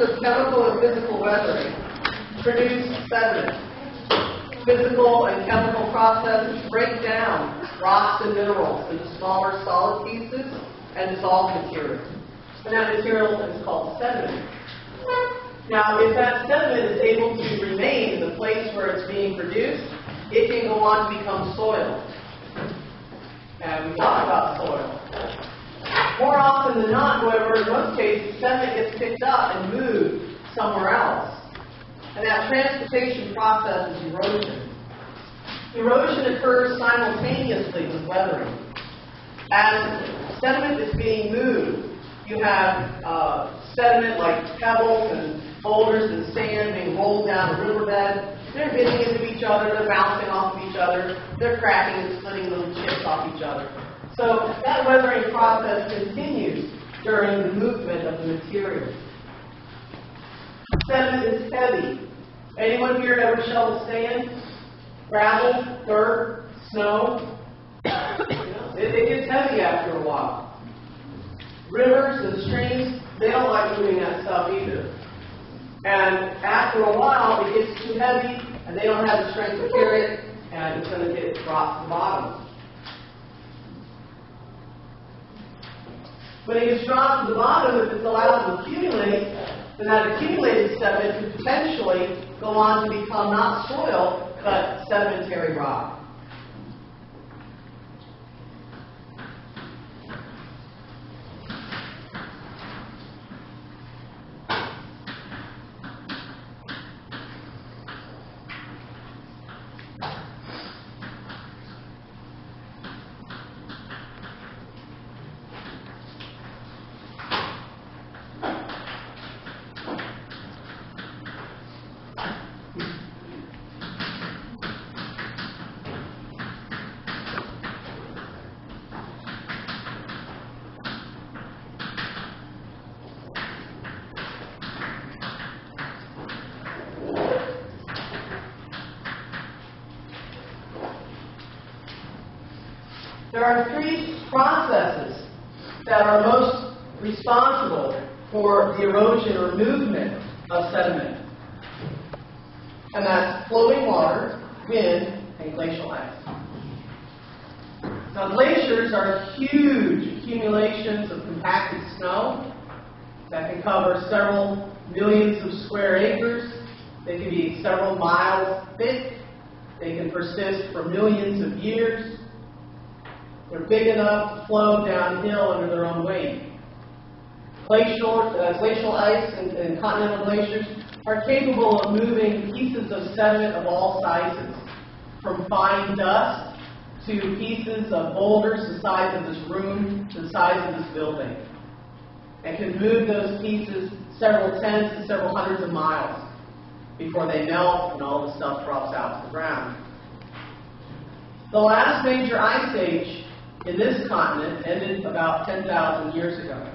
of chemical and physical weathering produce sediment. Physical and chemical processes break down rocks and minerals into smaller solid pieces and dissolved material. And that material is called sediment. Now, if that sediment is able to remain in the place where it's being produced, it can go on to become soil. And we talk about soil. More often than not, however, in most cases, sediment gets picked up and moved somewhere else. And that transportation process is erosion. Erosion occurs simultaneously with weathering. As sediment is being moved, you have sediment like pebbles and boulders and sand being rolled down a riverbed. They're hitting into each other, they're bouncing off of each other, they're cracking and splitting little chips off each other. So that weathering process continues during the movement of the material. Sediment is heavy. Anyone here ever shovel sand? Gravel, dirt, snow? It gets heavy after a while. Rivers and streams, they don't like moving that stuff either. And after a while, it gets too heavy, and they don't have the strength to carry it, and it's going to get dropped to the bottom. When it gets dropped to the bottom, if it's allowed to accumulate, then that accumulated sediment could potentially go on to become not soil, but sedimentary rock. There are three processes that are most responsible for the erosion or movement of sediment. And that's flowing water, wind, and glacial ice. Now, glaciers are huge accumulations of compacted snow that can cover several millions of square acres. They can be several miles thick. They can persist for millions of years. They're big enough to flow downhill under their own weight. Glacial ice and continental glaciers are capable of moving pieces of sediment of all sizes, from fine dust to pieces of boulders the size of this room to the size of this building. And can move those pieces several tens to several hundreds of miles before they melt and all the stuff drops out to the ground. The last major ice age in this continent ended about 10,000 years ago.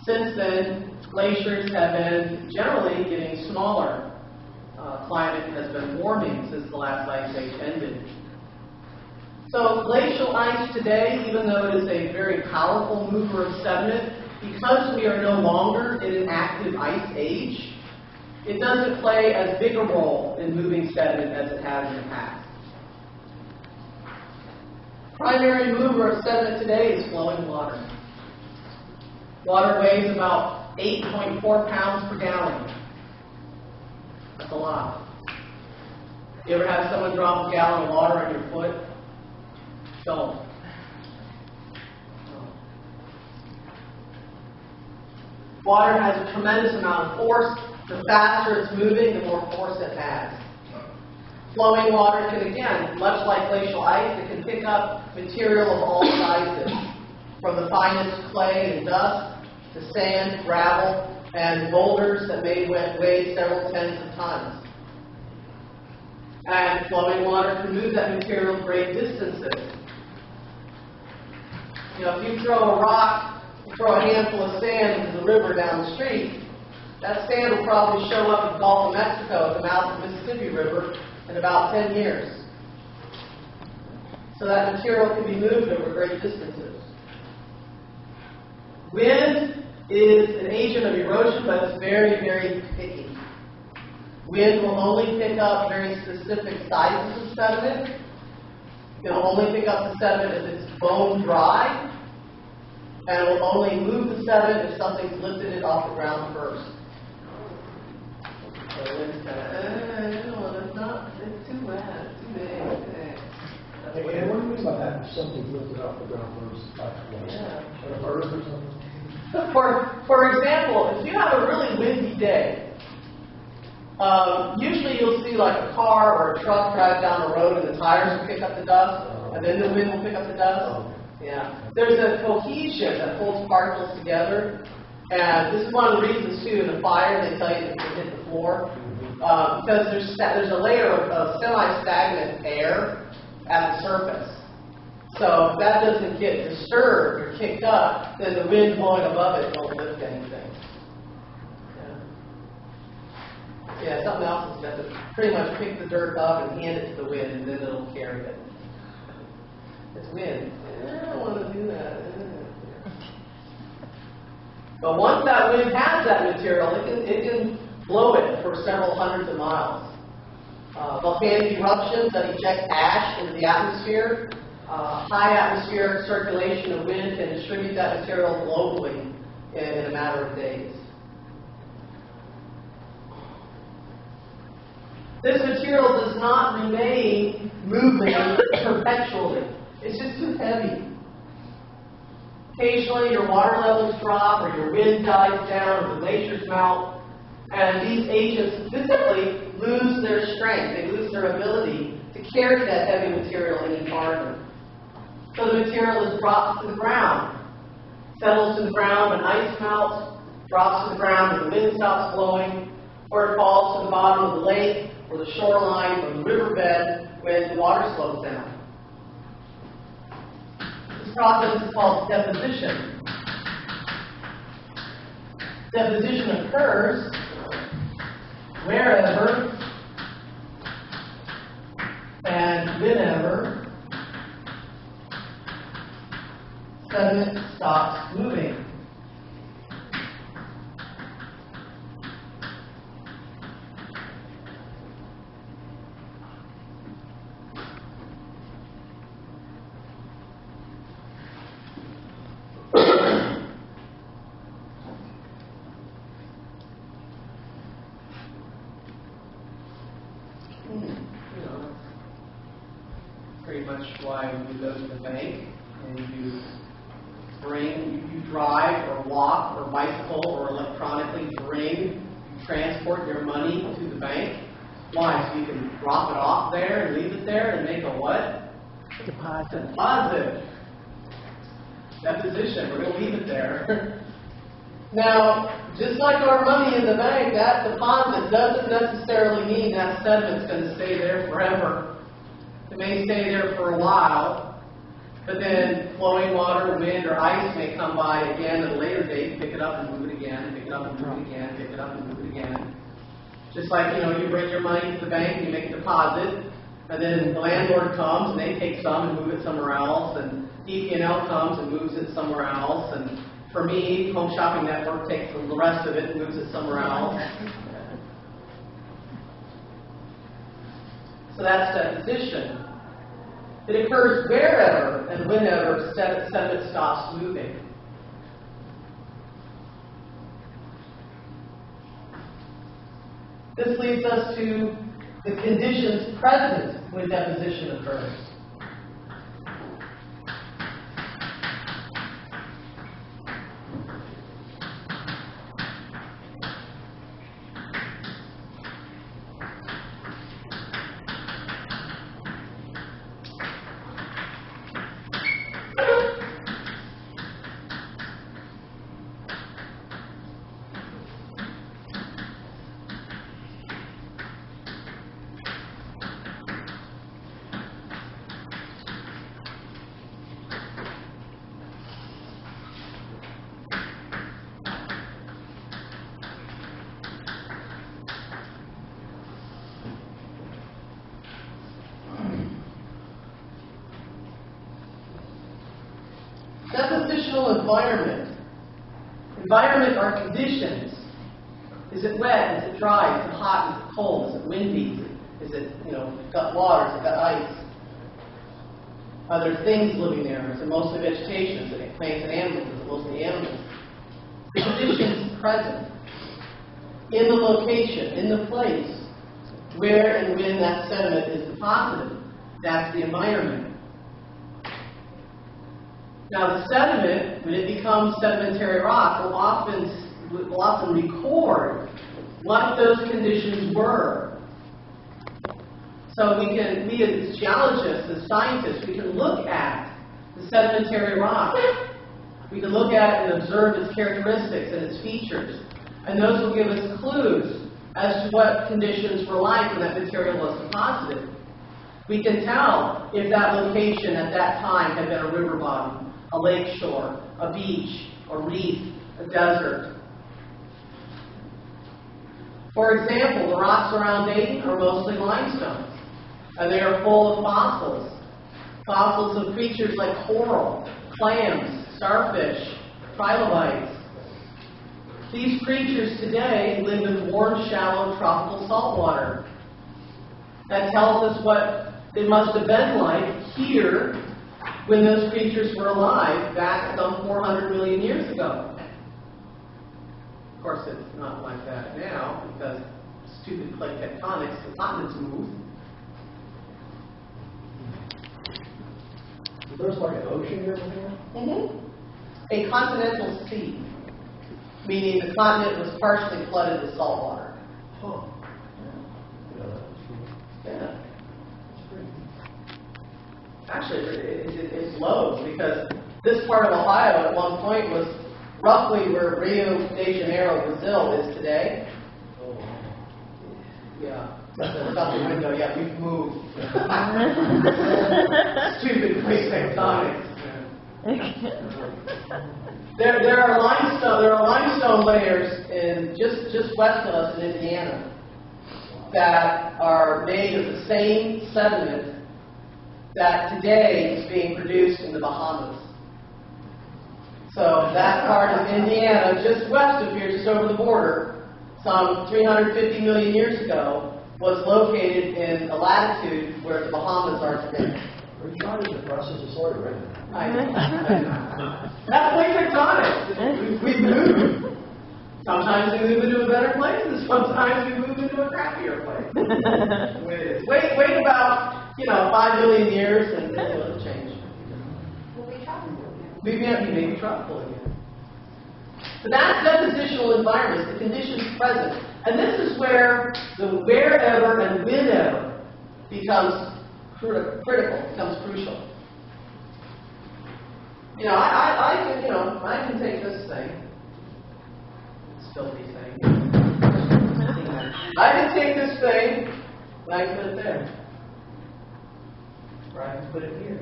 Since then, glaciers have been generally getting smaller. Climate has been warming since the last ice age ended. So glacial ice today, even though it is a very powerful mover of sediment, because we are no longer in an active ice age, it doesn't play as big a role in moving sediment as it has in the past. Primary mover of sediment today is flowing water. Water weighs about 8.4 pounds per gallon. That's a lot. You ever have someone drop a gallon of water on your foot? Don't. Water has a tremendous amount of force. The faster it's moving, the more force it has. Flowing water can, again, much like glacial ice, it can pick up material of all sizes, from the finest clay and dust to sand, gravel, and boulders that may weigh several tens of tons. And flowing water can move that material great distances. You know, if you throw a rock, throw a handful of sand into the river down the street, that sand will probably show up in the Gulf of Mexico at the mouth of the Mississippi River in about 10 years. So that material can be moved over great distances. Wind is an agent of erosion, but it's very, very picky. Wind will only pick up very specific sizes of sediment. It will only pick up the sediment if it's bone dry, and it will only move the sediment if something's lifted it off the ground first. So the wind's kind of, it's not, it's too wet, it's too big. And what do you mean by that? If something's lifted off the ground first, like what? Yeah. An earth or something? For example, if you have a really windy day, usually you'll see like a car or a truck drive down the road and the tires will pick up the dust, and then the wind will pick up the dust. Yeah. There's a cohesion that holds particles together, and this is one of the reasons too in a fire they tell you to hit the floor, because there's a layer of semi-stagnant air at the surface. So if that doesn't get disturbed or kicked up, then the wind blowing above it won't lift anything. Yeah, something else is that to pretty much pick the dirt up and hand it to the wind, and then it'll carry it. It's wind. I don't want to do that. But once that wind has that material, it can blow it for several hundreds of miles. Volcanic eruptions that eject ash into the atmosphere, high atmospheric circulation of wind can distribute that material globally in a matter of days. This material does not remain moving perpetually. It's just too heavy. Occasionally your water levels drop or your wind dies down or the glaciers melt, and these agents physically lose their strength. They lose their ability to carry that heavy material any farther. So the material is dropped to the ground, settles to the ground when ice melts, drops to the ground when the wind stops blowing, or it falls to the bottom of the lake or the shoreline or the riverbed when the water slows down. This process is called deposition. Deposition occurs wherever and whenever sediment stops moving. Pretty much why you go to the bank and you drive or walk or bicycle or electronically transport your money to the bank. Why? So you can drop it off there and leave it there and make a what? Deposit. Deposition. We're going to leave it there. Now, just like our money in the bank, that deposit doesn't necessarily mean that sediment's going to stay there forever. It may stay there for a while, but then flowing water, wind, or ice may come by again at a later date, pick it up and move it again, pick it up and move it again, pick it up and move it again. Just like, you bring your money to the bank and you make a deposit, and then the landlord comes and they take some and move it somewhere else, and EP&L comes and moves it somewhere else, and for me, Home Shopping Network takes the rest of it and moves it somewhere else. So that's deposition. It occurs wherever and whenever sediment stops moving. This leads us to the conditions present when deposition occurs. Depositional environment Environment are conditions. Is it wet? Is it dry? Is it hot? Is it cold? Is it windy? Is it, got water? Is it got ice? Are there things living there? Is it mostly vegetation? Is it plants and animals? Is it mostly animals? The conditions present in the location, in the place, where and when that sediment is deposited. That's the environment. Now the sediment, when it becomes sedimentary rock, will often record what those conditions were. So we as geologists, as scientists, we can look at the sedimentary rock. We can look at it and observe its characteristics and its features. And those will give us clues as to what conditions were like when that material was deposited. We can tell if that location at that time had been a river bottom, a lake shore, a beach, a reef, a desert. For example, the rocks around Dayton are mostly limestones, and they are full of fossils. Fossils of creatures like coral, clams, starfish, trilobites. These creatures today live in warm, shallow, tropical saltwater. That tells us what it must have been like here when those creatures were alive back some 400 million years ago. Of course, it's not like that now because stupid plate tectonics, the continents move. There's like an ocean here before? Mm-hmm. A continental sea, meaning the continent was partially flooded with salt water. Huh. Yeah. Actually, it's low because this part of Ohio at one point was roughly where Rio de Janeiro, Brazil is today. Yeah. That's out the window. Yeah, we've moved. Stupid plate tectonics. There are limestone layers in just west of us in Indiana that are made of the same sediment that today is being produced in the Bahamas. So that part of Indiana, just west of here, just over the border, some 350 million years ago, was located in a latitude where the Bahamas are today. Are you trying to process the soil right now? I know. That's plate tectonics. We move. Sometimes we move into a better place, and sometimes we move into a crappier place. That's the way it is. Wait about 5 billion years, and it'll change. Will we tropical again? We may be tropical again. So that's depositional environments, the conditions present. And this is where the wherever and whenever becomes critical, becomes crucial. I can take this thing. It's filthy thing. I can take this thing and I can put it there. Or I can put it here.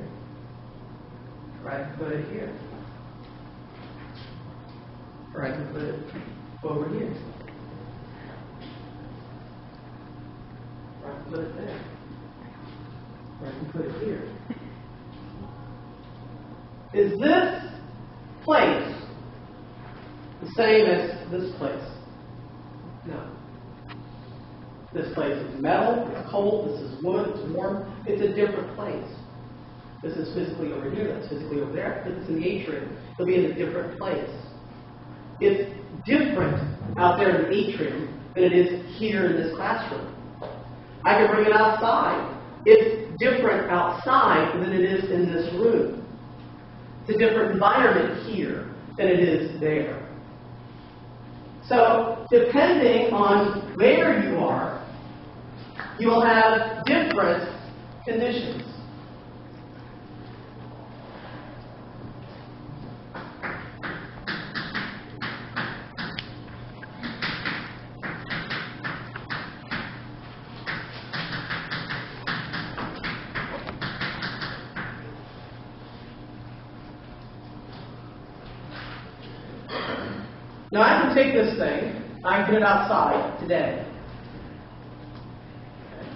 Or I can put it here. Or I can put it over here. Or I can put it there. Or I can put it here. Is this place the same as this place? No. This place is metal, it's cold, this is wood, it's warm. It's a different place. This is physically over here, that's physically over there. This is in the atrium. It'll be in a different place. It's different out there in the atrium than it is here in this classroom. I can bring it outside. It's different outside than it is in this room. It's a different environment here than it is there. So, depending on where you are, you will have different conditions. Now I can take this thing, I can put it outside today. Okay.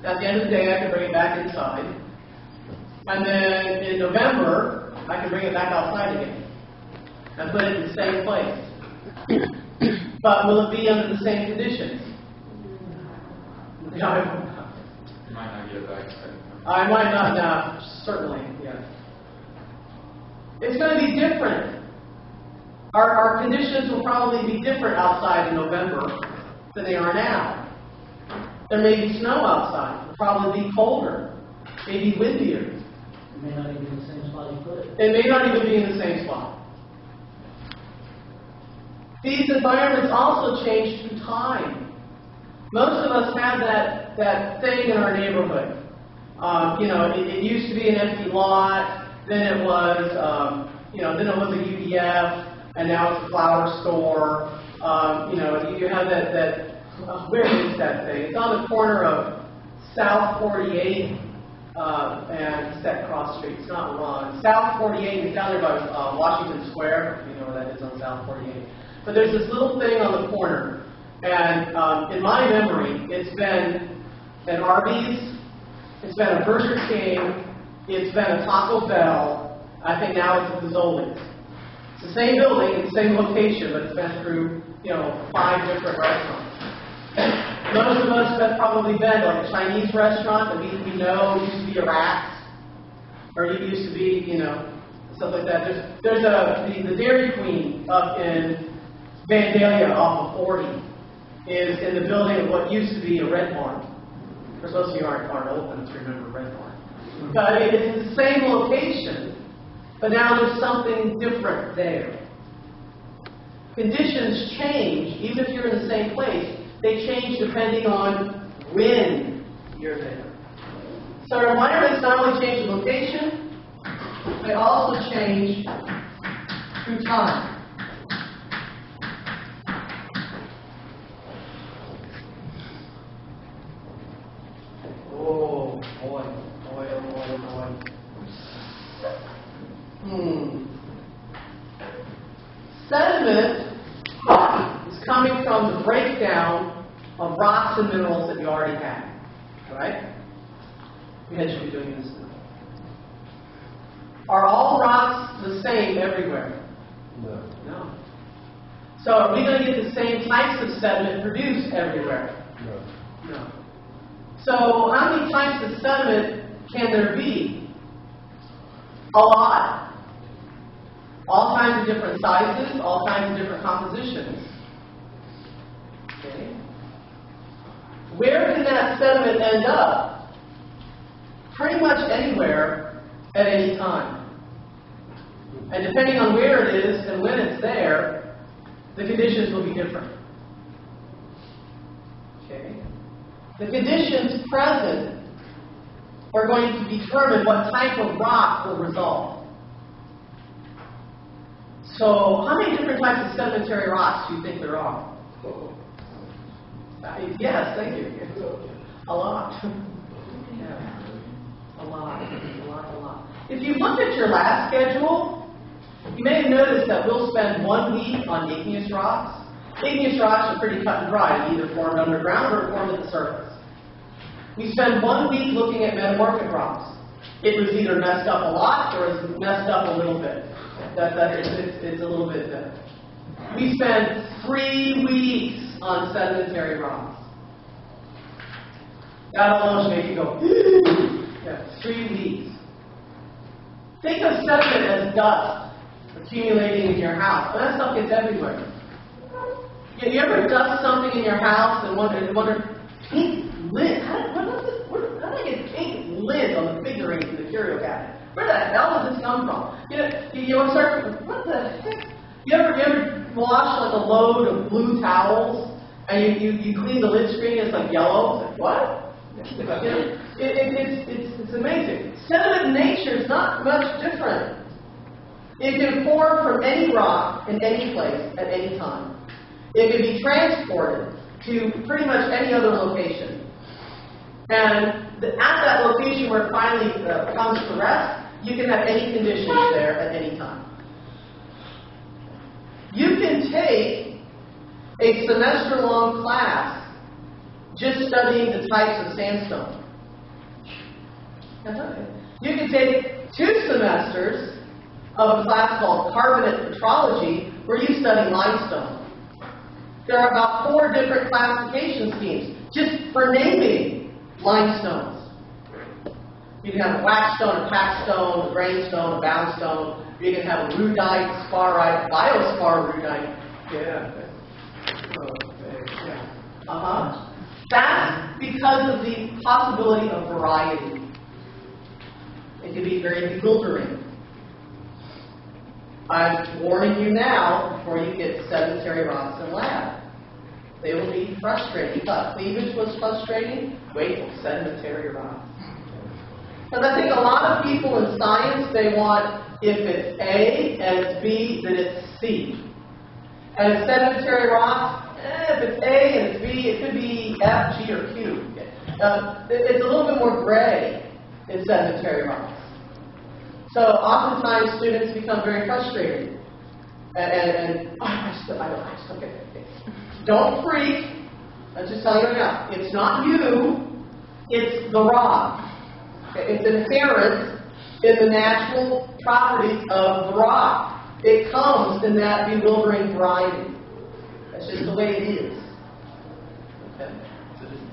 At the end of the day, I can bring it back inside. And then in November, I can bring it back outside again. and put it in the same place. But will it be under the same conditions? No, I won't. You might not get it back. I might not, no, certainly, yes. It's going to be different. Our conditions will probably be different outside in November than they are now. There may be snow outside. It'll probably be colder, maybe windier. It may not even be in the same spot you put it. It may not even be in the same spot. These environments also change through time. Most of us have that thing in our neighborhood. It used to be an empty lot, then it was, then it was a UDF, and now it's a flower store. You have where is that thing? It's on the corner of South 48 and Set Cross Street. It's not wrong. South 48 is down there by Washington Square. You know where that is on South 48. But there's this little thing on the corner, and in my memory, it's been an Arby's, it's been a Burger King, it's been a Taco Bell. I think now it's a Fazoli's. It's the same building, it's the same location, but it's been through 5 different restaurants. Most of us have probably been like a Chinese restaurant that we know used to be a Rat's, or it used to be, stuff like that. There's the Dairy Queen up in Vandalia off of 40 is in the building of what used to be a Red Barn. For those of you who aren't old enough to remember Red Barn. But it's the same location, but now there's something different there. Conditions change, even if you're in the same place. They change depending on when you're there. So our environments not only change the location, they also change through time. Oh boy. Sediment is coming from the breakdown of rocks and minerals that we already have. Right? We should be doing this now. Are all rocks the same everywhere? No. So are we going to get the same types of sediment produced everywhere? No. So how many types of sediment can there be? A lot. All kinds of different sizes, all kinds of different compositions. Okay. Where can that sediment end up? Pretty much anywhere at any time. And depending on where it is and when it's there, the conditions will be different. Okay. The conditions present are going to determine what type of rock will result. So, how many different types of sedimentary rocks do you think there are? Yes, thank you. A lot. Yeah. A lot. If you look at your lab schedule, you may have noticed that we'll spend 1 week on igneous rocks. Igneous rocks are pretty cut and dry. They either formed underground or formed at the surface. We spend 1 week looking at metamorphic rocks. It was either messed up a lot or it's messed up a little bit. It's a little bit better. We spend 3 weeks on sedimentary rocks. That alone should make you go, yeah, 3 weeks. Think of sediment as dust accumulating in your house. And that stuff gets everywhere. You ever dust something in your house and wonder pink lid? How did I get pink lid on the figurines in the curio cabinet? Where the hell does this come from? You start, what the heck? You ever wash like a load of blue towels and you clean the lid screen and it's like yellow? It's like, what? It's amazing. Sediment in nature is not much different. It can form from any rock in any place at any time. It can be transported to pretty much any other location. And at that location where it finally comes to rest, you can have any conditions there at any time. You can take a semester-long class just studying the types of sandstone. You can take 2 semesters of a class called Carbonate Petrology, where you study limestone. There are about 4 different classification schemes just for naming limestones. You can have a wax stone, a packed stone, a grain stone, a bound stone. You can have a rudite, sparite, biospar rudite. Yeah. That's because of the possibility of variety. It can be very bewildering. I'm warning you now before you get sedimentary rocks in lab. They will be frustrating. You thought cleavage was frustrating? Wait till sedimentary rocks. Because I think a lot of people in science, they want, if it's A and it's B, then it's C. And in sedimentary rocks, if it's A and it's B, it could be F, G, or Q. It's a little bit more gray in sedimentary rocks. So oftentimes students become very frustrated. And I just don't get it. Don't freak. I'm just telling you right now. It's not you. It's the rock. It's inherent in the natural properties of the rock. It comes in that bewildering variety. That's just the way it is. Okay? So just,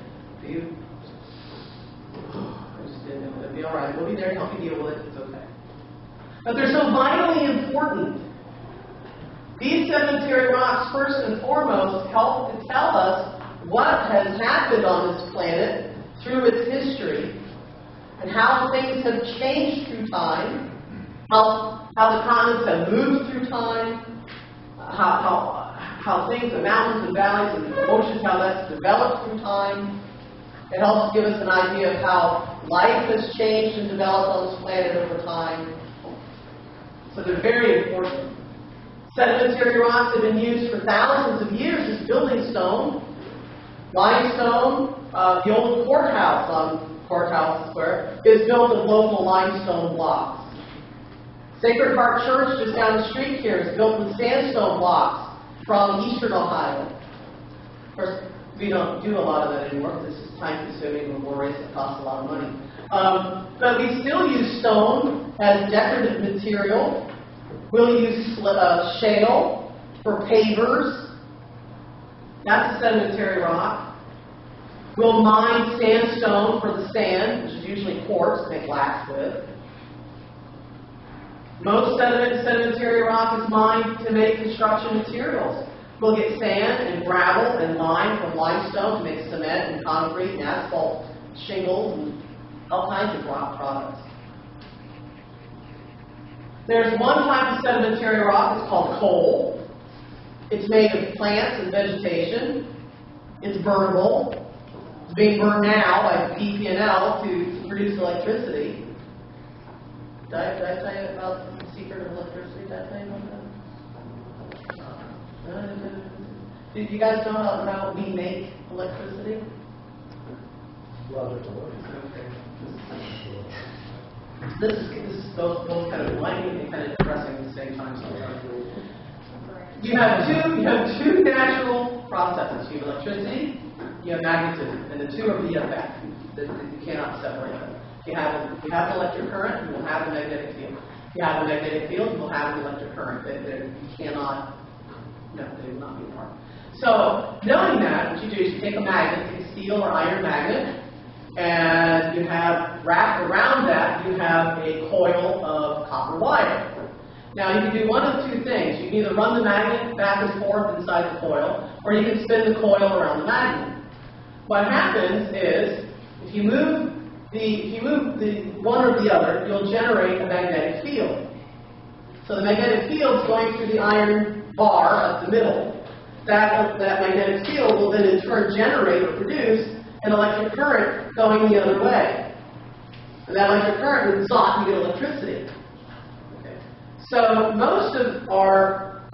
do you? It'll be all right. We'll be there to help you deal with it. It's okay. But they're so vitally important. These sedimentary rocks, first and foremost, help to tell us what has happened on this planet through its history and how things have changed through time, how the continents have moved through time, how things, the mountains and valleys and the oceans, how that's developed through time. It helps give us an idea of how life has changed and developed on this planet over time. So they're very important. Sedimentary rocks have been used for thousands of years as building stone. Limestone, the old courthouse on Courthouse Square, is built of local limestone blocks. Sacred Heart Church, just down the street here, is built with sandstone blocks from eastern Ohio. Of course, we don't do a lot of that anymore because it's time-consuming and laborious. It costs a lot of money. But we still use stone as decorative material. We'll use shale for pavers. That's a sedimentary rock. We'll mine sandstone for the sand, which is usually quartz to make glass with. Most sedimentary rock is mined to make construction materials. We'll get sand and gravel and lime from limestone to make cement and concrete and asphalt shingles and all kinds of rock products. There's one type of sedimentary rock, it's called coal. It's made of plants and vegetation. It's burnable. It's being burned now by PP&L to produce electricity. Did I tell you about the secret of electricity? Did I tell you about that? Do you guys know how we make electricity? This is both kind of enlightening and kind of depressing at the same time sometimes. You have two natural processes. You have electricity, you have magnetism, and the two are BFF. You cannot separate them. If you have an electric current, you will have a magnetic field. If you have a magnetic field, you will have an electric current. You cannot, no, they will not be apart. So, knowing that, what you do is you take a magnet, take a steel or iron magnet, and you have wrapped around that, you have a coil of copper wire. Now, you can do one of two things. You can either run the magnet back and forth inside the coil, or you can spin the coil around the magnet. What happens is, if you move the one or the other, you'll generate a magnetic field. So the magnetic field is going through the iron bar up the middle. That magnetic field will then in turn generate or produce an electric current going the other way. And that electric current would exhaust and get electricity. Okay. So most of our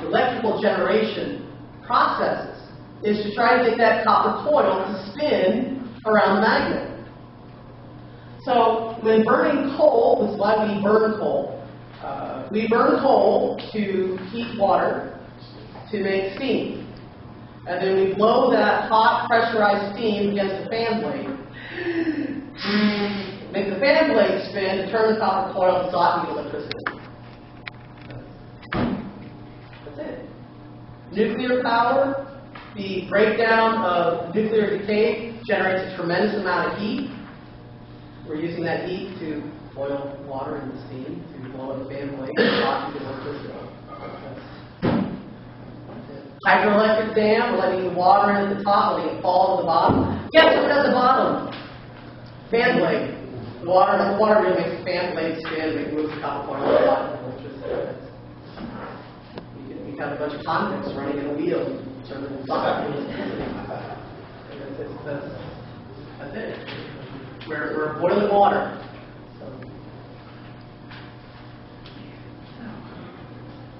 electrical generation processes is to try to get that copper coil to spin around the magnet. So when burning coal, this is why we burn coal. We burn coal to heat water to make steam. And then we blow that hot pressurized steam against the fan blade. Make the fan blade spin to turn the copper coil to hot and get electricity. Nuclear power, the breakdown of nuclear decay generates a tremendous amount of heat. We're using that heat to boil water in the steam, to blow up the fan blade, hydroelectric dam, we're letting the water in at the top, letting it fall to the bottom. Guess what at the bottom? Fan blade. The water really makes the fan blade spin, it moves the copper coil to the bottom. You have a bunch of convicts running in a wheel, turning the side. That's it. We're boiling water.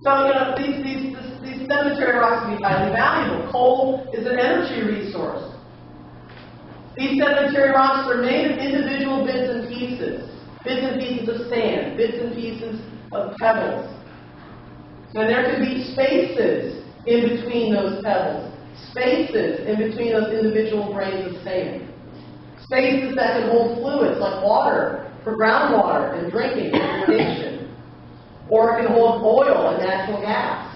So these sedimentary rocks can be highly valuable. Coal is an energy resource. These sedimentary rocks are made of individual bits and pieces of sand, bits and pieces of pebbles. And there can be spaces in between those pebbles, spaces in between those individual grains of sand, spaces that can hold fluids like water for groundwater and drinking and irrigation, or it can hold oil and natural gas,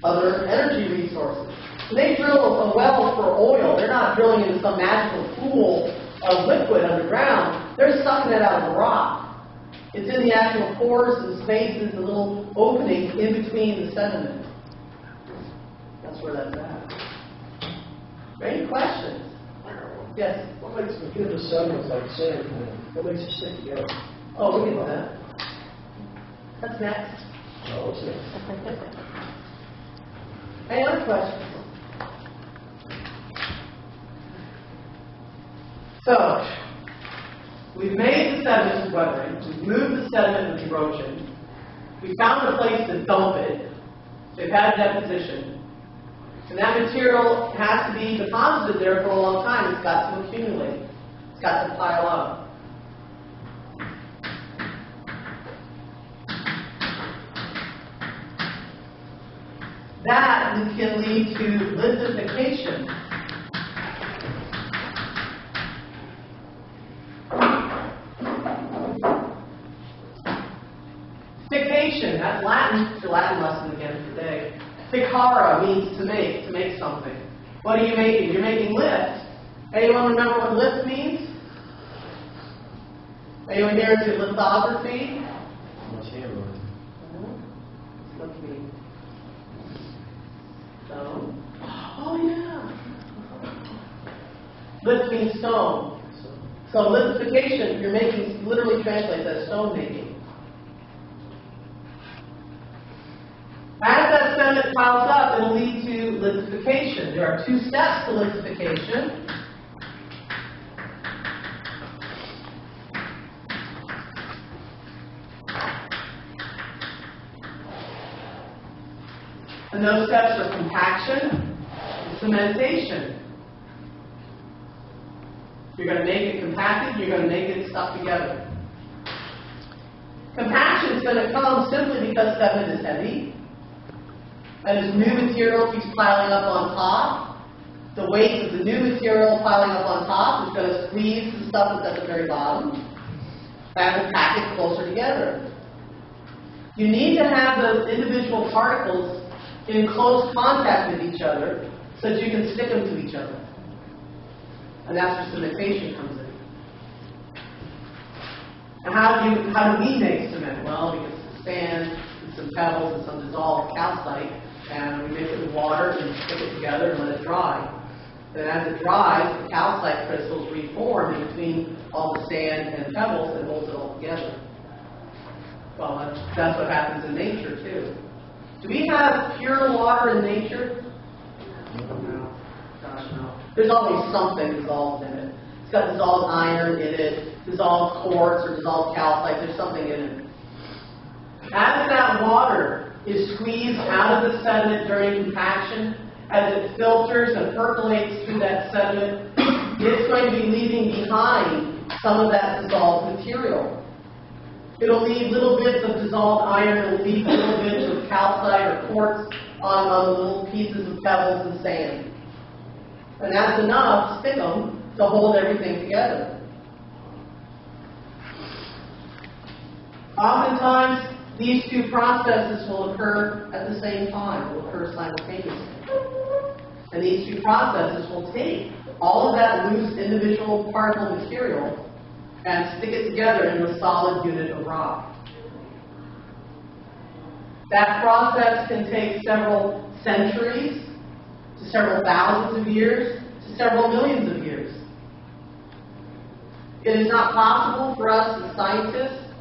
other energy resources. When they drill a well for oil, they're not drilling into some magical pool of liquid underground. They're sucking it out of the rock. It's in the actual pores and spaces, the little openings in between the sediment. That's where that's at. Any questions? Yes? What makes the good sediments like sand? What makes it stick together? Oh, we can do that. That's next. Oh, what's next? Any other questions? So, we've made the sediment weathering, we've moved the sediment with erosion, we found a place to dump it, they've had deposition, and that material has to be deposited there for a long time. It's got to accumulate, it's got to pile up. That can lead to lithification. Fication, that's Latin. It's your Latin lesson again today. Ficare means to make something. What are you making? You're making lift. Anyone remember what lift means? Anyone here into lithography? Let's see. Stone. Oh yeah. Lift means stone. So lithification, you're making, literally translates as stone making. As that sediment piles up, it will lead to lithification. There are two steps to lithification. And those steps are compaction and cementation. You're going to make it compacted, you're going to make it stuck together. Compaction is going to come simply because sediment is heavy. And as new material keeps piling up on top, the weight of the new material piling up on top is going to squeeze the stuff that's at the very bottom and pack it closer together. You need to have those individual particles in close contact with each other so that you can stick them to each other. And that's where cementation comes in. And how do we make cement? Well, we get some sand and some pebbles and some dissolved calcite, and we mix it with water and stick it together and let it dry. Then as it dries, the calcite crystals reform in between all the sand and pebbles and holds it all together. Well, that's what happens in nature too. Do we have pure water in nature? No. Gosh, no. There's always something dissolved in it. It's got dissolved iron in it, dissolved quartz or dissolved calcite. There's something in it. As that water is squeezed out of the sediment during compaction, as it filters and percolates through that sediment, it's going to be leaving behind some of that dissolved material. It'll leave little bits of dissolved iron, it'll leave little bits of calcite or quartz on the little pieces of pebbles and sand. And that's enough, stick them, to hold everything together. Oftentimes, these two processes will occur at the same time, will occur simultaneously. And these two processes will take all of that loose individual particle material and stick it together into a solid unit of rock. That process can take several centuries, to several thousands of years, to several millions of years. It is not possible for us as scientists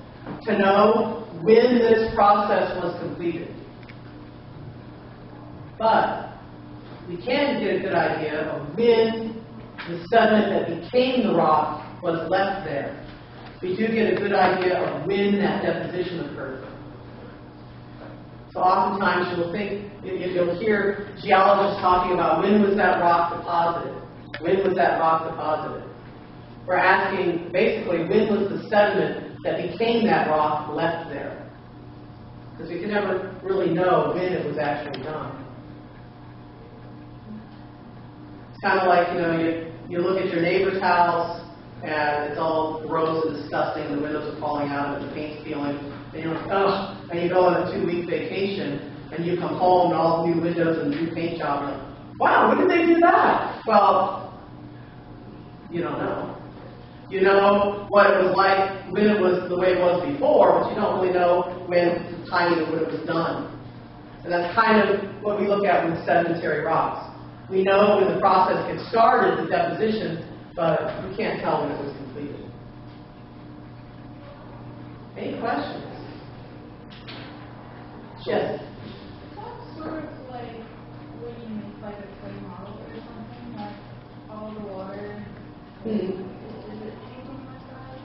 to know when this process was completed. But we can get a good idea of when the sediment that became the rock was left there. We do get a good idea of when that deposition occurred. So oftentimes you'll hear geologists talking about when was that rock deposited? When was that rock deposited? We're asking basically when was the sediment that became that rock left there? Because we can never really know when it was actually done. It's kind of like, you look at your neighbor's house and it's all gross and disgusting, the windows are falling out of it, the paint's peeling, and you're like, oh, and you go on a 2-week vacation and you come home and all new windows and new paint job, and like, wow, when did they do that? Well, you don't know. You know what it was like when it was the way it was before, but you don't really know when the timing of when it was done. And that's kind of what we look at with sedimentary rocks. We know when the process gets started, the deposition, but we can't tell when it was completed. Any questions? Yes? That's sort of like when you make like a clay model or something, like all the water. Is it changing like that?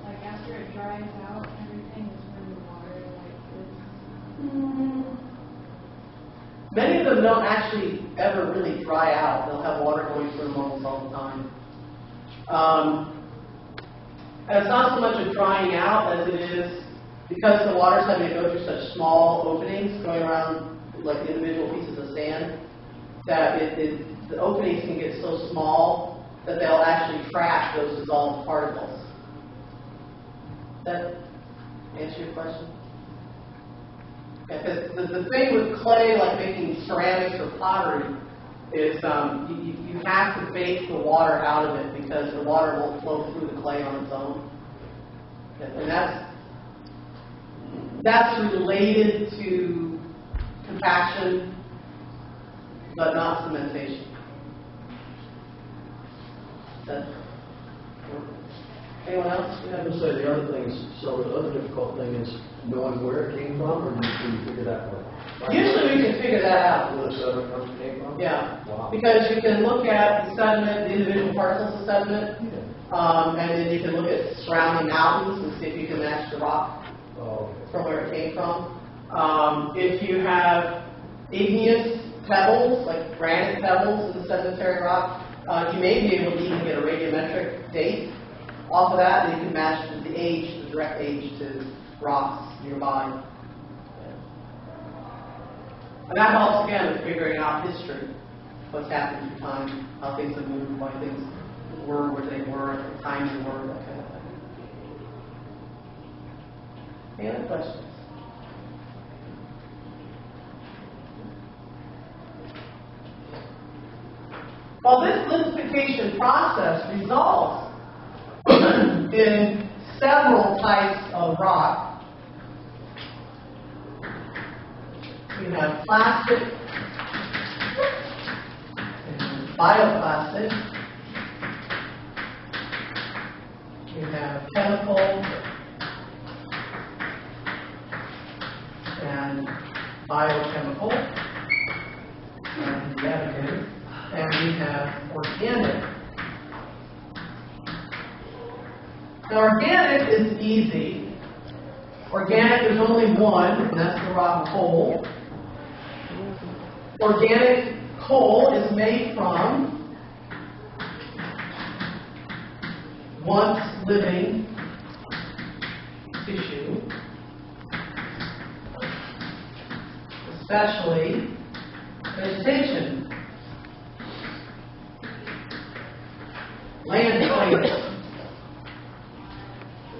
Like after it dries out, everything is when the water like is. Many of them don't actually ever really dry out. They'll have water going through them almost all the time. And it's not so much a drying out as it is because the water's having to go through such small openings going around like individual pieces of sand that the openings can get so small that they'll actually trap those dissolved particles. Does that answer your question? Because the thing with clay, like making ceramics or pottery, is you have to bake the water out of it because the water won't flow through the clay on its own. And that's related to compaction, but not cementation. Anyone else? I would say the other thing is, so the other difficult thing is knowing where it came from, or can you figure that one out? Usually we can figure that out. Where the sediment came from? Yeah, Wow. because you can look at the sediment, the individual particles of sediment, and then you can look at surrounding mountains and see if you can match the rock from where it came from. If you have igneous pebbles, like granite pebbles in the sedimentary rock, you may be able to even get a radiometric date off of that, and you can match the age, the direct age to rocks nearby. And that helps again with figuring out history, what's happened through time, how things have moved, why things were where they were, at the time they were, that kind of thing. Any other questions? Well, this lithification process results in several types of rock. We have plastic and bioplastic. We have chemical and biochemical and additive. And we have organic. Now, organic is easy. Organic, there's only one, and that's the rock coal. Organic coal is made from once living tissue, especially vegetation. Land plants.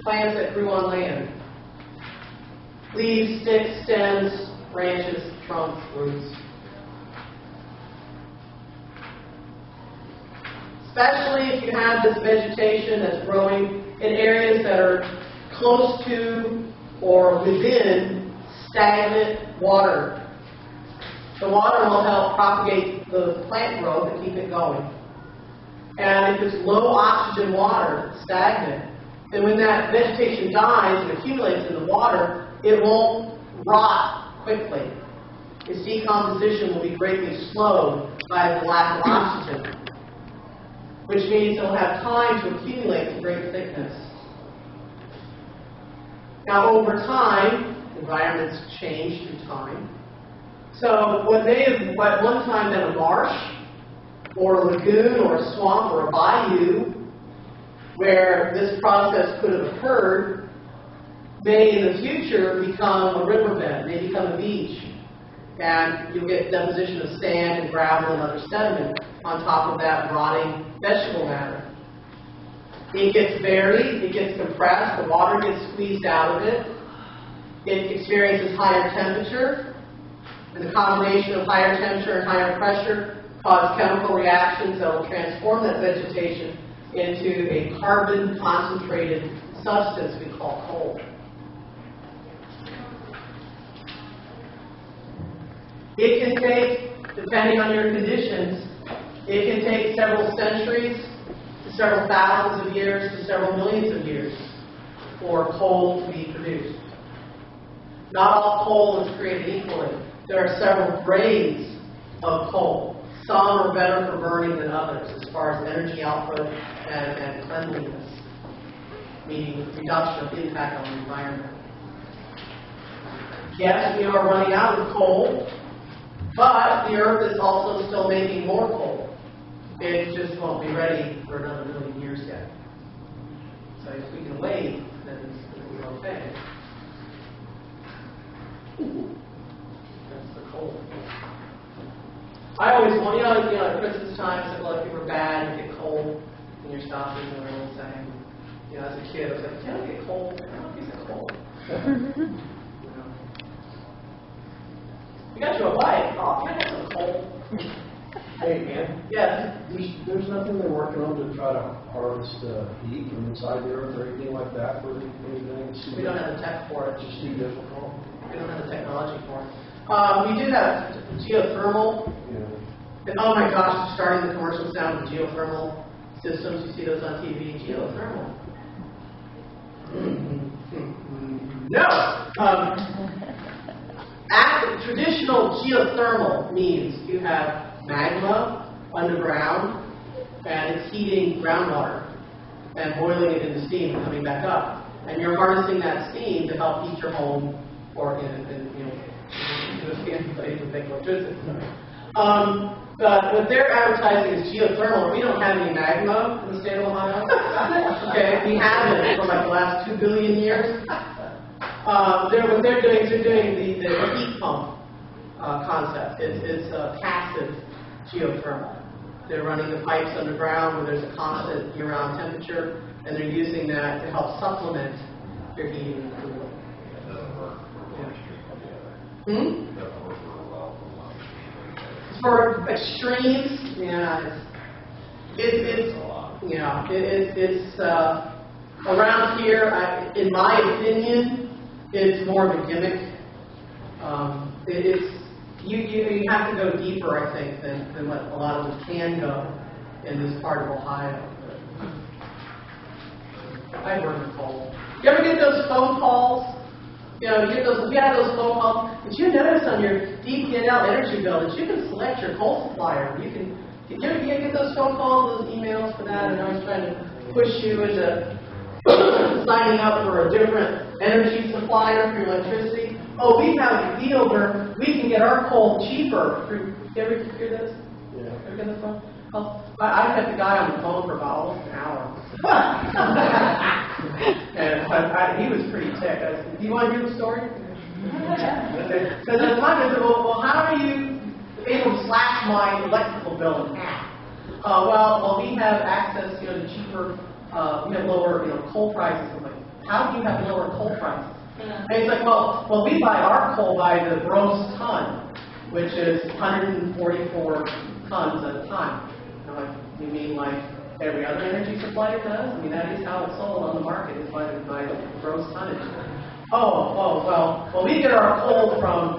Plants that grew on land. leaves, sticks, stems, branches, trunks, roots. Especially if you have this vegetation that's growing in areas that are close to or within stagnant water. The water will help propagate the plant growth and keep it going. And if it's low oxygen water, stagnant, then when that vegetation dies and accumulates in the water, it won't rot quickly. Its decomposition will be greatly slowed by the lack of oxygen, which means it will have time to accumulate to great thickness. Now, over time, environments change through time. So what may have at one time been a marsh, or a lagoon, or a swamp, or a bayou, where this process could have occurred, may in the future become a riverbed, may become a beach. And you'll get deposition of sand and gravel and other sediment on top of that rotting vegetable matter. It gets buried, it gets compressed, the water gets squeezed out of it. It experiences higher temperature, and the combination of higher temperature and higher pressure cause chemical reactions that will transform that vegetation into a carbon-concentrated substance we call coal. It can take, depending on your conditions, it can take several centuries to several thousands of years to several millions of years for coal to be produced. Not all coal is created equally. There are several grades of coal. Some are better for burning than others as far as energy output and cleanliness, meaning reduction of impact on the environment. Yes, we are running out of coal, but the Earth is also still making more coal. It just won't be ready for another million years yet. So if we can wait, then it's okay. That's the coal. I always want, at Christmas time, it's like, well, if you were bad, you get coal in your stockings and everyone's saying, as a kid, I was like, can I get coal? I want a piece of coal. You got you a bike. Oh, can I have some coal? Hey, man. Yes. There's nothing they're working on to try to harvest heat from inside the Earth or anything like that for anything? We don't have the tech for it. It's just too difficult. We don't have the technology for it. We do have geothermal. Yeah. And oh my gosh, starting the commercial sound of geothermal systems. You see those on TV. Geothermal. No. Traditional geothermal means you have magma underground and it's heating groundwater and boiling it into steam and coming back up. And you're harnessing that steam to help heat your home or electricity. But what they're advertising is geothermal. We don't have any magma in the state of Ohio. Okay, we haven't for like the last 2 billion years. What they're doing is they're doing the heat pump concept. It's passive geothermal. They're running the pipes underground where there's a constant year-round temperature, and they're using that to help supplement your heating and cooling. For extremes, it's around here. In my opinion, it's more of a gimmick. You have to go deeper, I think, than what a lot of us can go in this part of Ohio. I burn the coal. You ever get those phone calls? You have those phone calls. Did you notice on your DP&L energy bill that you can select your coal supplier? You get those phone calls, those emails for that, and I was trying to push you into signing up for a different energy supplier for your electricity. Oh, we have a deal where we can get our coal cheaper. You ever hear this? Yeah. Ever get this phone? Oh, I had the guy on the phone for about almost an hour. And he was pretty ticked. I said, do you want to hear the story? Because at the time I said, well, how are you able to slash my electrical bill in half? Well, we have access, to cheaper, we have lower, coal prices. I'm like, how do you have lower coal prices? And he's like, well, we buy our coal by the gross ton, which is 144 tons at a time. I'm like, you mean like every other energy supplier does? I mean, that is how it's sold on the market, is by the gross tonnage. Well, we get our coal from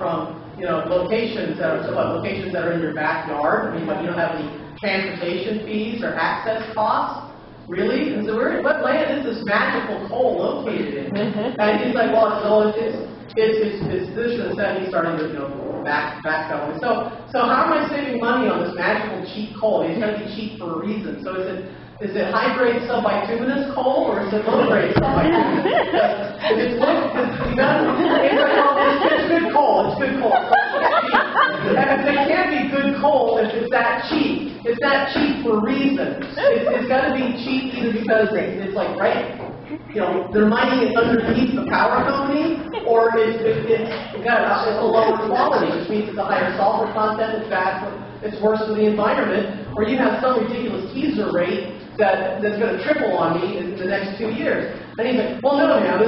locations that are in your backyard. I mean, but you don't have any transportation fees or access costs. Really? And so what land is this magical coal located in? And he's like, well, it's this and that. He's starting to backpedaling. So how am I saving money on this magical cheap coal? It's going to be cheap for a reason. So is it high grade subbituminous coal or is it low grade subbituminous? If it's low, it's good coal. It's good coal. And it can't be good coal if it's that cheap. It's that cheap for a reason. It's got to be cheap either because it's like they're mining it underneath the power company, or it's a lower quality, which means it's a higher sulfur content. It's bad. It's worse for the environment. Or you have some ridiculous teaser rate that's going to triple on me in the next 2 years. And he's like, well, no, man,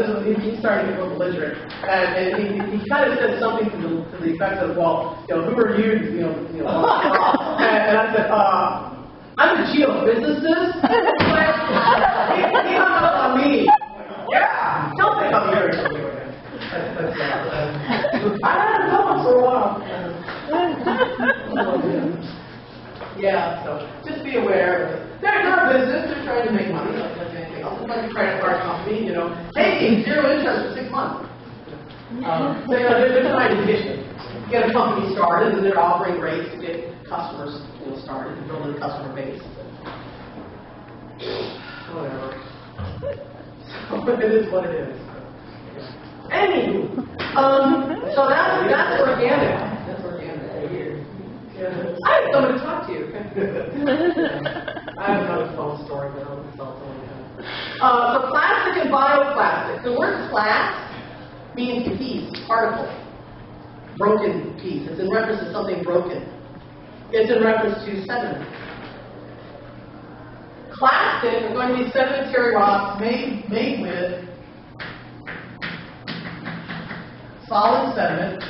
he's starting to go belligerent. And he kind of said something to the effect of, well, who are you, and I said, I'm a geophysicist. He hung up on me. Yeah, don't think I'm here. I haven't known for a while. Yeah, so just be aware. They're a business. They're trying to make money like anything else. It's like a credit card company, taking 0 interest for 6 months. So they're trying to get a company started, and they're offering rates to get customers started and building a customer base. Whatever. It is what it is. Anywho, so that's organic. That's organic. I have someone to talk to. I have another phone story, but I'll tell someone. So plastic and bioplastic. The word class means piece, particle, broken piece. It's in reference to something broken. It's in reference to sediment. Plastic are going to be sedimentary rocks made with solid sediment,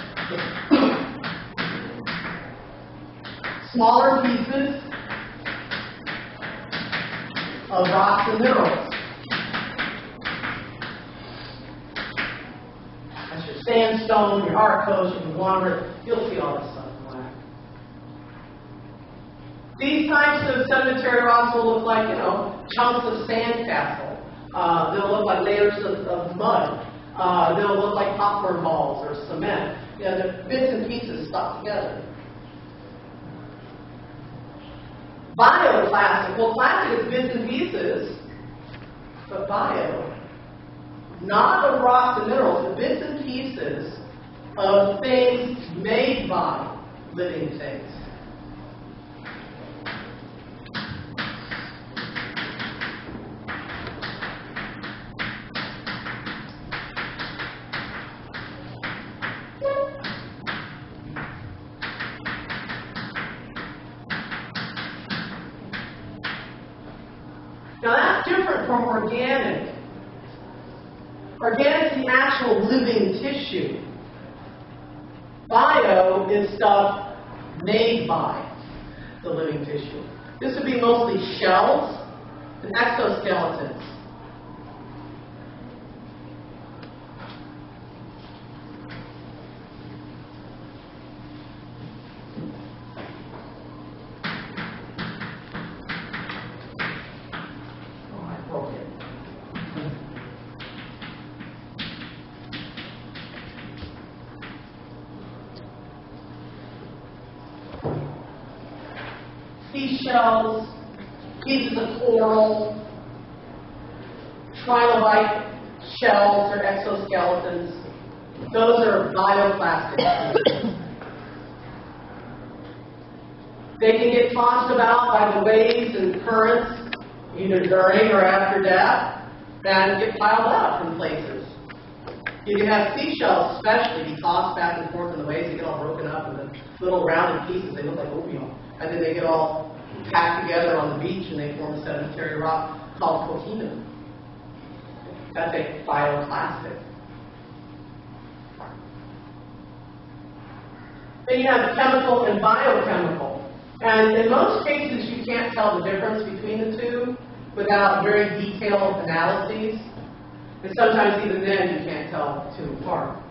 smaller pieces of rocks and minerals. That's your sandstone, your arkose, your conglomerate. You'll see all this stuff. These types of sedimentary rocks will look like, chunks of sandcastle. They'll look like layers of mud. They'll look like popcorn balls or cement. They're bits and pieces stuck together. Bioplastic. Well, plastic is bits and pieces, but bio. Not of rocks and minerals, but bits and pieces of things made by living things. Now that's different from organic. Organic is the actual living tissue. Bio is stuff made by the living tissue. This would be mostly shells and exoskeletons. Seashells, pieces of coral, trilobite shells or exoskeletons. Those are bioplastics. They can get tossed about by the waves and currents, either during or after death, and get piled up in places. You can have seashells especially be tossed back and forth in the waves. They get all broken up into little rounded pieces. They look like oatmeal. And then they get all packed together on the beach and they form a sedimentary rock called cotinum. That's a bioplastic. Then you have chemical and biochemical. And in most cases, you can't tell the difference between the two without very detailed analyses. And sometimes even then, you can't tell the two apart.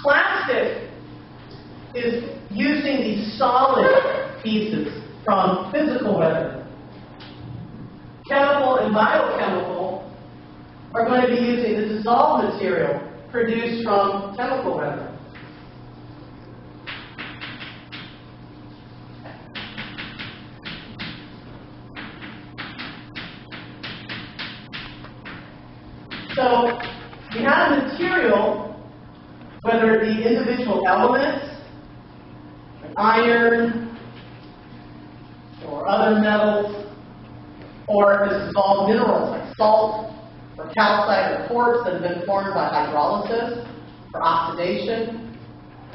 Plastic is using these solid pieces from physical weather. Chemical and biochemical are going to be using the dissolved material produced from chemical weather. So you have material, whether it be individual elements, like iron, or other metals, or dissolved minerals like salt, or calcite or quartz that have been formed by hydrolysis, or oxidation,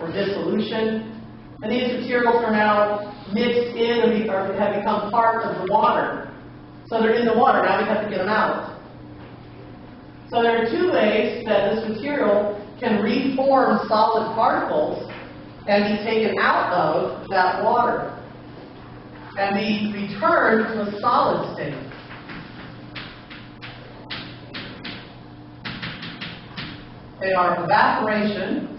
or dissolution. And these materials are now mixed in and have become part of the water. So they're in the water, now we have to get them out. So there are two ways that this material can reform solid particles and be taken out of that water and be returned to a solid state. They are evaporation,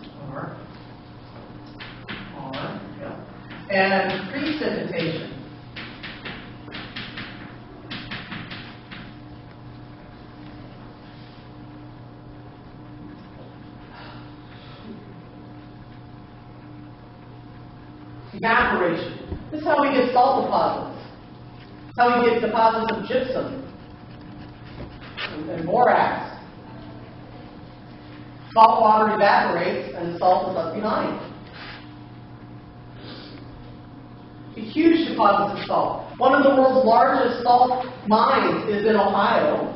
and precipitation. Evaporation. This is how we get salt deposits. This is how we get deposits of gypsum and borax. Salt water evaporates and the salt is left behind. A huge deposits of salt. One of the world's largest salt mines is in Ohio,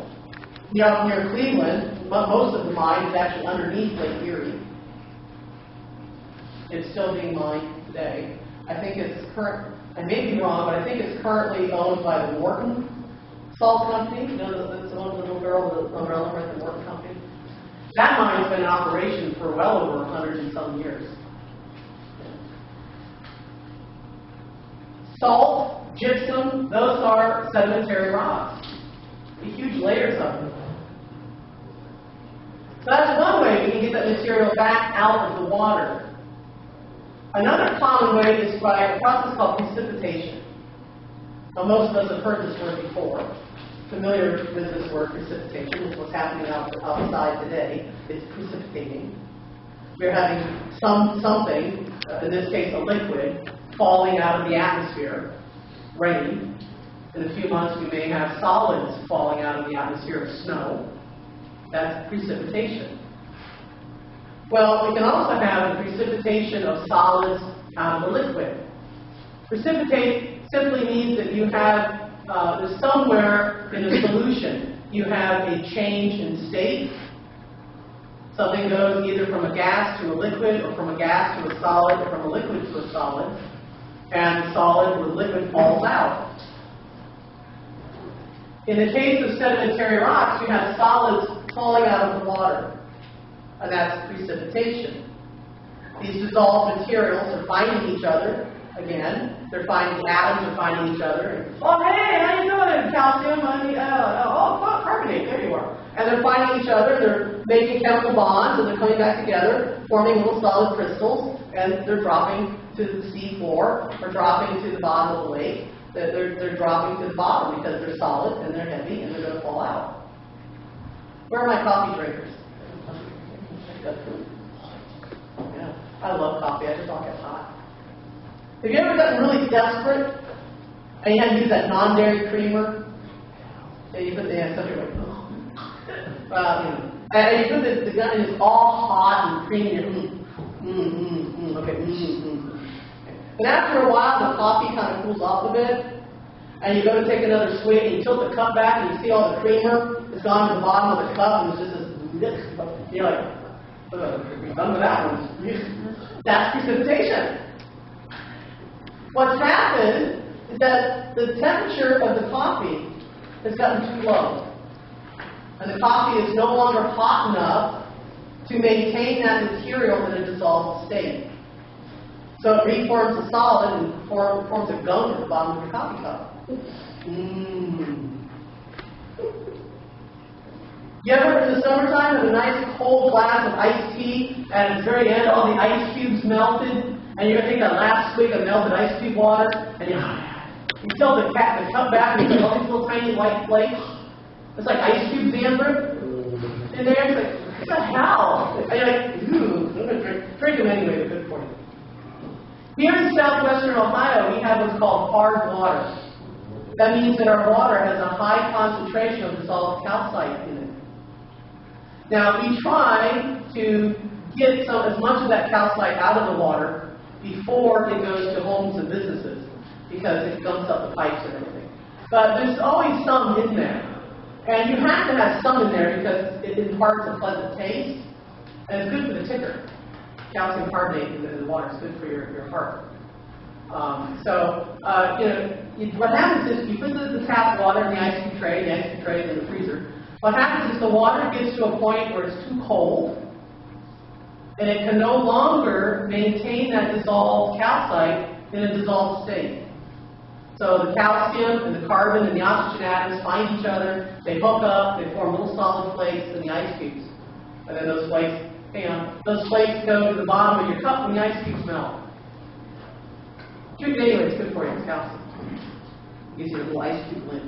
near Cleveland. But most of the mine is actually underneath Lake Erie. It's still being mined today. I think it's I may be wrong, but I think it's currently owned by the Morton Salt Company. You know, it's the one with the little girl with the umbrella, right, the Morton Company. That mine's been in operation for well over 100 and some years. Salt, gypsum, those are sedimentary rocks. The huge layers of them. So that's one way we can get that material back out of the water. Another common way is by a process called precipitation. Now, most of us have heard this word before. Familiar with this word, precipitation, is what's happening outside today. It's precipitating. We're having something, in this case a liquid, falling out of the atmosphere, rain. In a few months we may have solids falling out of the atmosphere, snow. That's precipitation. Well, we can also have the precipitation of solids out of the liquid. Precipitate simply means that you have somewhere in a solution, you have a change in state. Something goes either from a gas to a liquid, or from a gas to a solid, or from a liquid to a solid, and the solid or liquid falls out. In the case of sedimentary rocks, you have solids falling out of the water, and that's precipitation. These dissolved materials are finding each other. Again, they're finding the atoms are finding each other. Oh, hey, how you doing? Calcium, carbonate. There you are. And they're finding each other. They're making chemical bonds, and they're coming back together, forming little solid crystals, and they're dropping to the sea floor or dropping to the bottom of the lake. They're dropping to the bottom because they're solid and they're heavy and they're going to fall out. Where are my coffee drinkers? Yeah, I love coffee. I just don't get hot. Have you ever gotten really desperate and you had to use that non-dairy creamer? And you put the something like, and you put the gun and it's all hot and creamy. And after a while, the coffee kind of cools off a bit, and you go to take another swig and you tilt the cup back and you see all the creamer has gone to the bottom of the cup and it's just this. You're like, we're done with that one. That's precipitation. What's happened is that the temperature of the coffee has gotten too low. and the coffee is no longer hot enough to maintain that material in a dissolved state. So it reforms a solid and forms a gunk at the bottom of your coffee cup. You ever, in the summertime, have a nice cold glass of iced tea, and at the very end, all the ice cubes melted, and you're going to take that last swig of melted ice cube water, and you tilt the cup back, and you get all these little tiny white flakes. It's like ice cubes, Amber. And there, it's like, what the hell? And you're like, ooh, I'm going to drink them anyway, they're good for you. Here in southwestern Ohio, we have what's called hard water. That means that our water has a high concentration of dissolved calcite in it. Now, we try to get as much of that calcite out of the water before it goes to homes and businesses, because it gums up the pipes and everything. But there's always some in there. And you have to have some in there because it imparts a pleasant taste, and it's good for the ticker. Calcium carbonate in the water is good for your heart. What happens is you put the tap water in the ice cube tray in the freezer. What happens is the water gets to a point where it's too cold, and it can no longer maintain that dissolved calcite in a dissolved state. So the calcium and the carbon and the oxygen atoms find each other, they hook up, they form little solid flakes in the ice cubes. And then those flakes go to the bottom of your cup when the ice cubes melt. Drink it anyway, it's good for you, it's calcium. It gives you a little ice cube lint.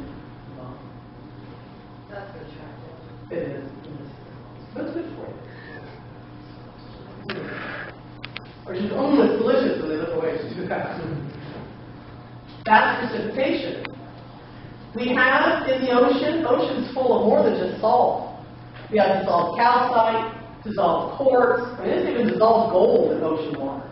That's attractive. It is. That's good for you. Or just, oh, it's delicious, and they look away, it's too fast. That's precipitation. We have in the ocean's full of more than just salt. We have dissolved calcite, dissolved quartz, there's even dissolved gold in ocean water.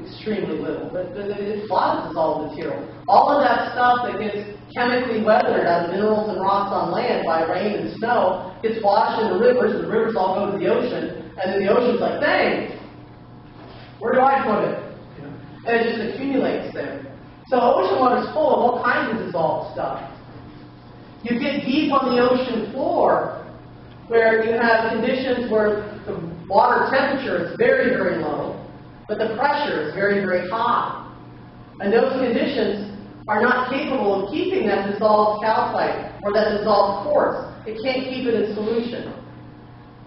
Extremely little, but it's a lot of dissolved material. All of that stuff that gets chemically weathered out of minerals and rocks on land by rain and snow gets washed into rivers, and the rivers all go to the ocean, and then the ocean's like, thanks, where do I put it? And it just accumulates there. So ocean water is full of all kinds of dissolved stuff. You get deep on the ocean floor, where you have conditions where the water temperature is very, very low, but the pressure is very, very high. And those conditions are not capable of keeping that dissolved calcite or that dissolved quartz. It can't keep it in solution.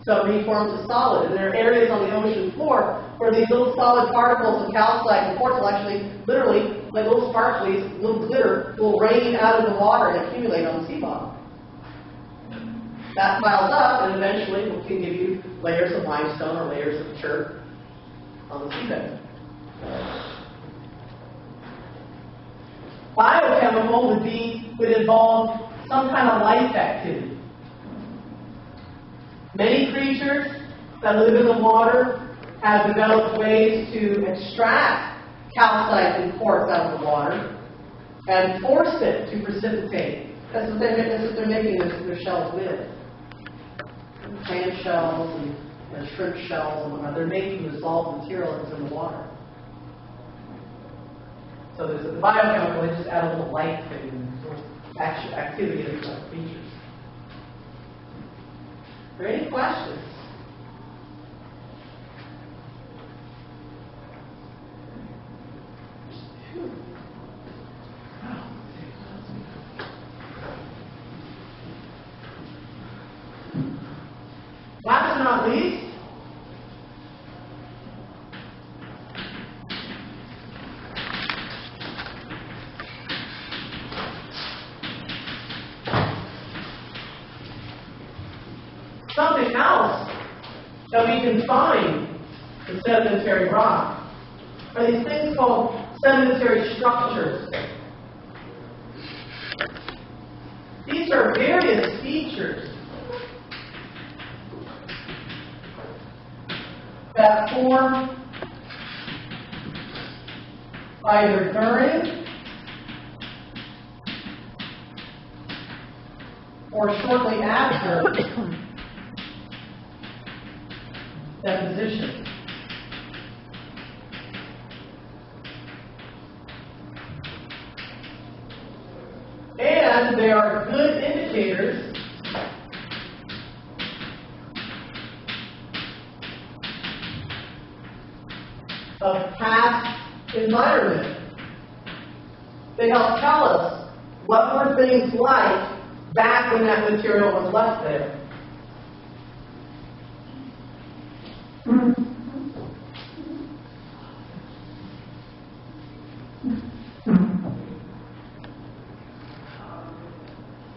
So it reforms a solid. And there are areas on the ocean floor where these little solid particles of calcite and quartz will actually, literally, like little sparklies, little glitter, will rain out of the water and accumulate on the sea bottom. That piles up, and eventually it can give you layers of limestone or layers of chert on the seabed. Biochemical would involve some kind of life activity. Many creatures that live in the water have developed ways to extract calcite and quartz out of the water and force it to precipitate. That's what they're making their shells with. Clam shells and shrimp shells and whatnot. They're making dissolved material that's in the water. So there's the biochemical, they just add a little life thing and activity of the features. Are there any questions? Last but not least, something else that we can find in sedimentary rock are these things called sedimentary structures. These are various features that form either during or shortly after deposition. And they are good indicators environment. They help tell us what were things like back when that material was left there.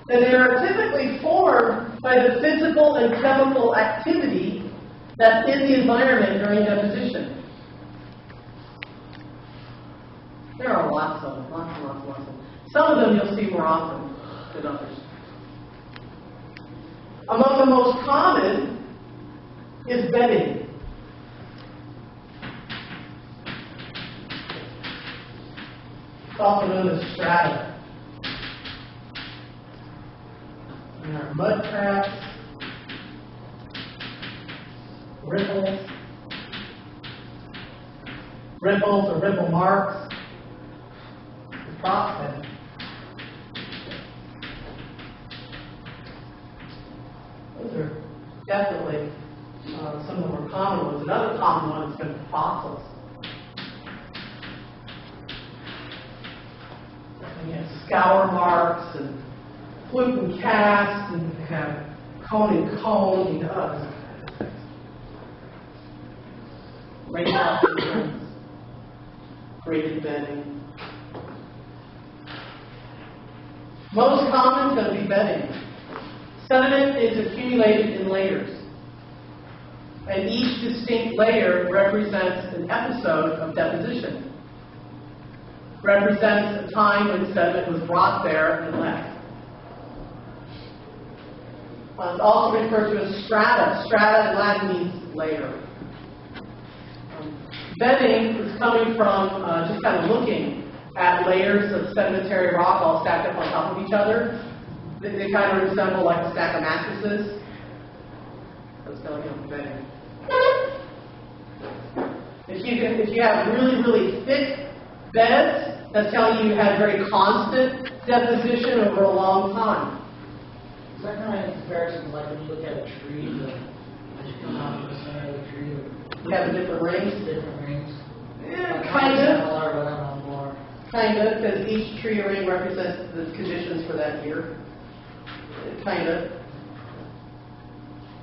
And they are typically formed by the physical and chemical activity that's in the environment during deposition. There are lots of them, lots and lots and lots of them. Some of them you'll see more often than others. Among the most common is bedding. It's also known as strata. And there are mud cracks, ripples or ripple marks, and frostbed. Those are definitely some of the more common ones. Another common one has been fossils. And you have scour marks and flute and cast, and you have cone and cone, and others. Raindrop footprints, braided bedding. Most common is going to be bedding. Sediment is accumulated in layers, and each distinct layer represents an episode of deposition. Represents a time when sediment was brought there and left. It's also referred to as strata. Strata in Latin means layer. Bedding is coming from just kind of looking at layers of sedimentary rock all stacked up on top of each other. They kind of resemble like a stack of mattresses. That's kind of bedding. If you have really, really thick beds, that's telling you had very constant deposition over a long time. Is that kind of in comparison to like when you look at a tree, as you come out of the center of the tree, You have the different rings? different rings? Yeah, kind of. Similar, but I don't know more. Kind of, because each tree ring represents the conditions for that year. Kind of.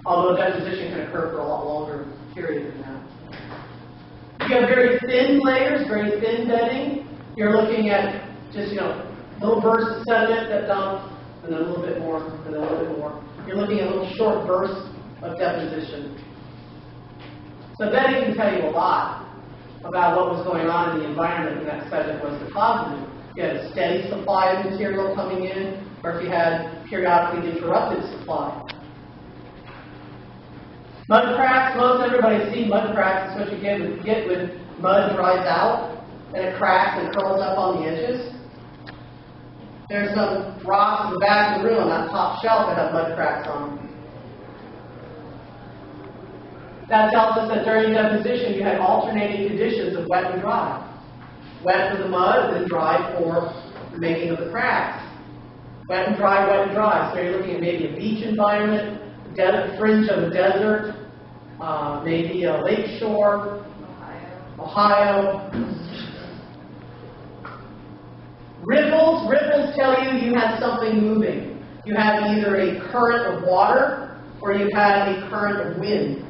Although deposition can occur for a lot longer period than that. You have very thin layers, very thin bedding. You're looking at just, little bursts of sediment that dump, and then a little bit more, and then a little bit more. You're looking at little short bursts of deposition. So bedding can tell you a lot about what was going on in the environment when that sediment was deposited. If you had a steady supply of material coming in, or if you had periodically interrupted supply. Mud cracks, most everybody's seen mud cracks. It's what you get when mud dries out and it cracks and curls up on the edges. There's some rocks in the back of the room on that top shelf that have mud cracks on them. That tells us that during deposition you had alternating conditions of wet and dry. Wet for the mud, and then dry for the making of the cracks. Wet and dry. So you're looking at maybe a beach environment, fringe of a desert, maybe a lake shore, Ohio. Ripples tell you had something moving. You had either a current of water or you had a current of wind.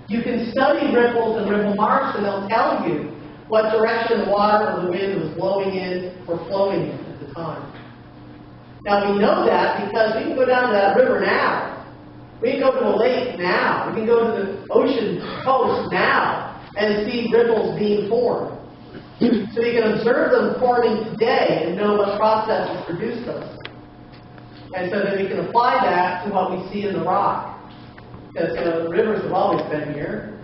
You can study ripples and ripple marks and they'll tell you what direction the water or the wind was blowing in or flowing in at the time. Now we know that because we can go down to that river now. We can go to a lake now. We can go to the ocean coast now and see ripples being formed. So you can observe them forming today and know what processes produce those. And so then we can apply that to what we see in the rock. Because the rivers have always been here.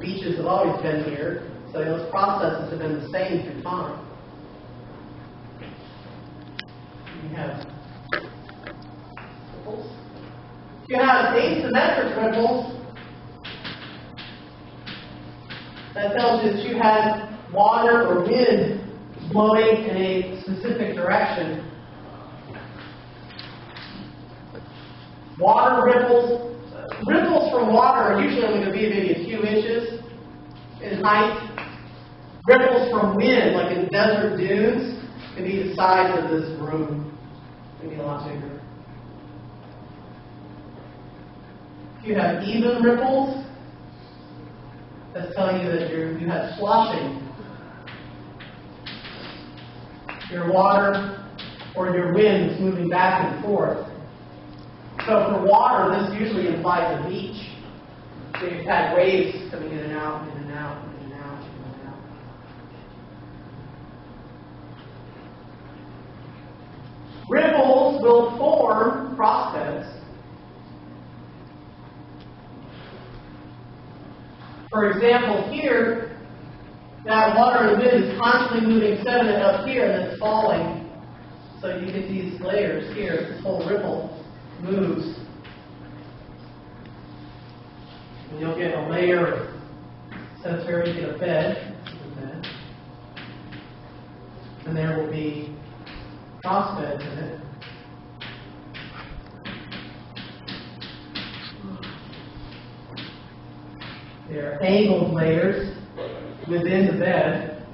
Beaches have always been here. So those processes have been the same through time. You have ripples. You have asymmetric ripples. That tells you that you had water or wind blowing in a specific direction. Water ripples. Ripples from water are usually only going to be maybe a few inches in height. Ripples from wind, like in desert dunes, can be the size of this room, maybe a lot bigger. If you have even ripples, that's telling you that you have sloshing. Your water or your wind is moving back and forth. So for water, this usually implies a beach. So you've had waves coming in and out, in and out, in and out, in and out. Ripples will form crossbeds. For example, here, that water and wind is constantly moving sediment up here and then it's falling. So you get these layers here, this whole ripple moves. And you'll get a layer of sediment, you get a bed. And there will be crossbeds in it. They're angled layers within the bed.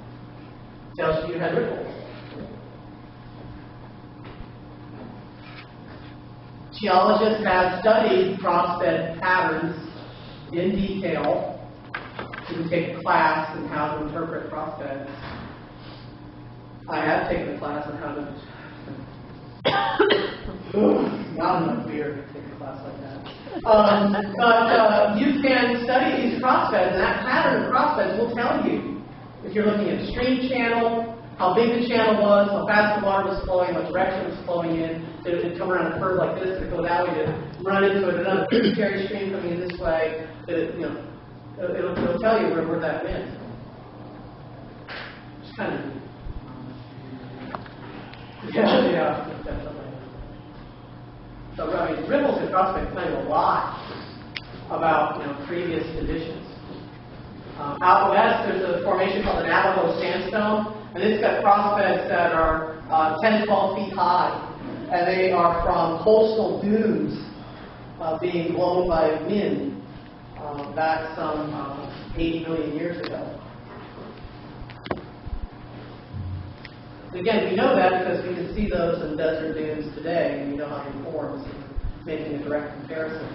Tells you had ripples. Geologists have studied crossbed patterns in detail. You can take a class on how to interpret crossbeds. I have taken a class on how to. Not enough beer to take a class like that. But you can study these crossbeds, and that pattern of crossbeds will tell you if you're looking at stream channel, how big the channel was, how fast the water was flowing, what direction it was flowing in. It would come around a curve like this, it would go that way, to run into another tributary stream coming in this way. It'll tell you where that went. It's kind of neat. Yeah, definitely. So, I mean, ripples and crossbeds tell you a lot about previous conditions. Out west, there's a formation called the Navajo sandstone, and it's got crossbeds that are 10, 12 feet high, and they are from coastal dunes being blown by wind back some 80 million years ago. Again, we know that because we can see those in desert dunes today, and we know how they form, so making a direct comparison.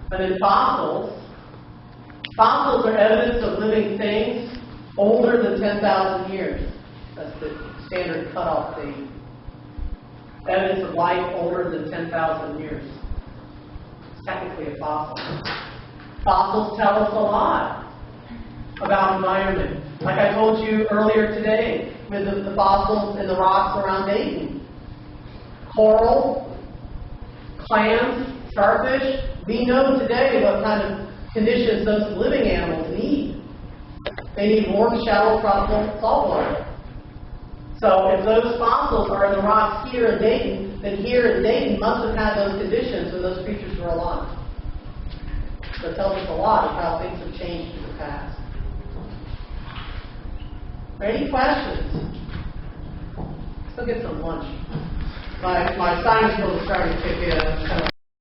But in fossils are evidence of living things older than 10,000 years. That's the standard cutoff date. Evidence of life older than 10,000 years. It's technically a fossil. Fossils tell us a lot about environment. Like I told you earlier today, with the fossils in the rocks around Dayton. Coral, clams, starfish, we know today what kind of conditions those living animals need. They need warm, shallow, tropical salt water. So if those fossils are in the rocks here in Dayton, then here in Dayton must have had those conditions when those creatures were alive. So it tells us a lot of how things have changed in the past. Any questions? Let's go get some lunch. My sinus bill is starting to kick in.